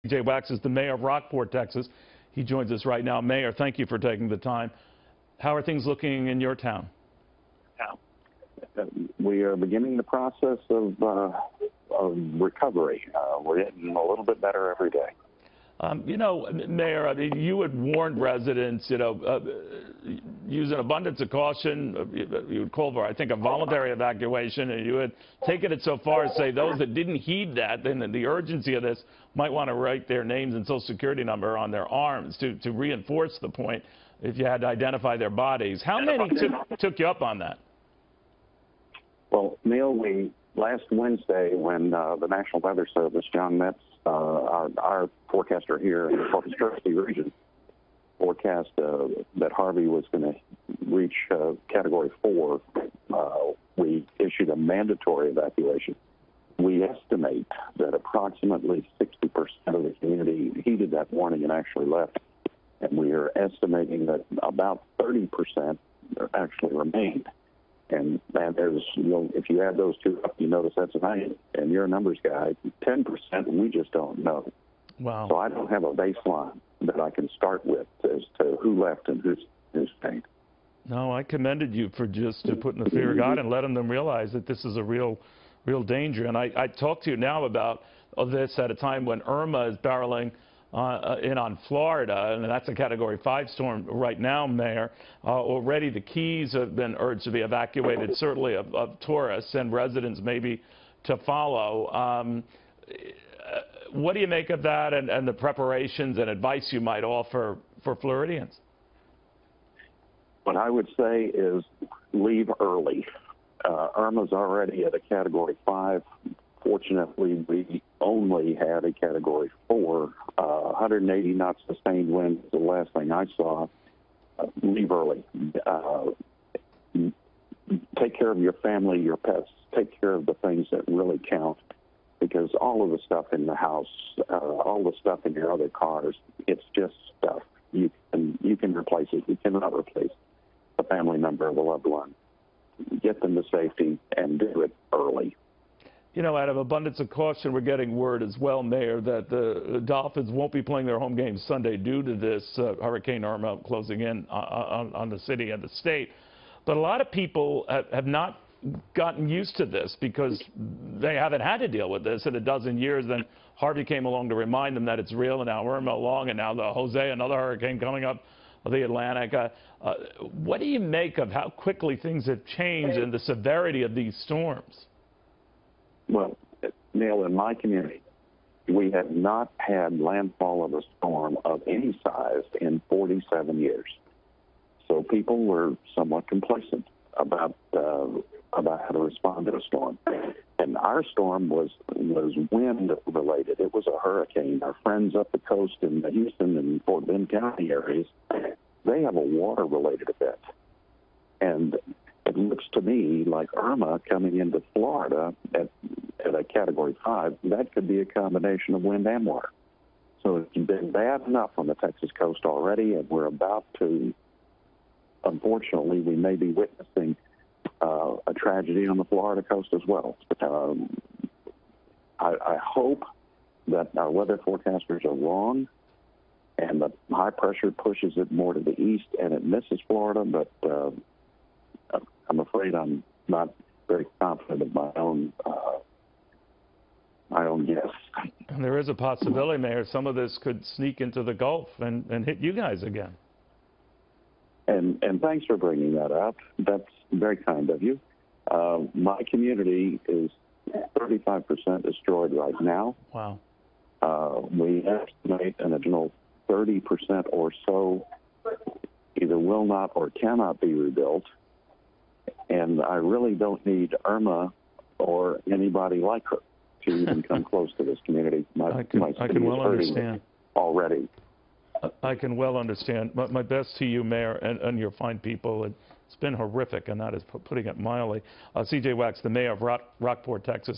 C.J. Wax is the mayor of Rockport, Texas. He joins us right now. Mayor, thank you for taking the time. How are things looking in your town? We are beginning the process of recovery. We're getting a little bit better every day. Mayor, I mean, you had warned residents, use an abundance of caution. You would call for, I think, a voluntary evacuation, and you had taken it so far as say those that didn't heed that, then the urgency of this, might want to write their names and social security number on their arms to reinforce the point if you had to identify their bodies. How many took you up on that? Well, Neil, last Wednesday when the National Weather Service, John Metz, our forecaster here in the Corpus Christi region, forecast that Harvey was going to reach Category 4, we issued a mandatory evacuation. We estimate that approximately 60% of the community heeded that warning and actually left. And we are estimating that about 30% actually remained. And there's, if you add those two up, you notice that's a 9. And you're a numbers guy. 10%, we just don't know. Wow. So I don't have a baseline that I can start with as to who left and who's stayed. No, I commended you for just putting the fear of God and letting them realize that this is a real danger. And I talk to you now about this at a time when Irma is barreling in on Florida, and that's a Category 5 storm right now, Mayor. Already the Keys have been urged to be evacuated, certainly of tourists and residents maybe to follow. What do you make of that and the preparations and advice you might offer for Floridians? What I would say is leave early. Irma's already at a Category 5. Fortunately, we only had a Category 4. 180 knots sustained wind is the last thing I saw. Leave early. Take care of your family, your pets. Take care of the things that really count, because all of the stuff in the house, all the stuff in your other cars, it's just stuff. You can replace it. You cannot replace a family member of a loved one. Get them to safety and do it early. Out of abundance of caution, we're getting word as well, Mayor, that the Dolphins won't be playing their home games Sunday due to this Hurricane Irma closing in on the city and the state. But a lot of people have not gotten used to this because they haven't had to deal with this in a dozen years. Then Harvey came along to remind them that it's real, and now Irma along, and now the Jose, another hurricane coming up the Atlantic. What do you make of how quickly things have changed and the severity of these storms? Well, Neil, in my community, we have not had landfall of a storm of any size in 47 years. So people were somewhat complacent about how to respond to a storm. And our storm was wind related. It was a hurricane. Our friends up the coast in the Houston and Fort Bend County areas, they have a water related event. And it looks to me like Irma coming into Florida at a Category 5, that could be a combination of wind and water. So it's been bad enough on the Texas coast already, and we're about to, unfortunately, we may be witnessing a tragedy on the Florida coast as well. I hope that our weather forecasters are wrong and the high pressure pushes it more to the east and it misses Florida, but I'm afraid I'm not very confident of my own guess. And there is a possibility, Mayor, some of this could sneak into the Gulf and hit you guys again. And thanks for bringing that up. That's very kind of you. My community is 35% destroyed right now. Wow. We estimate an additional 30% or so either will not or cannot be rebuilt. And I really don't need Irma or anybody like her to even come close to this community. I can well understand already. I can well understand. My best to you, Mayor, and your fine people. It's been horrific, and that is putting it mildly. C.J. Wax, the mayor of Rockport, Texas.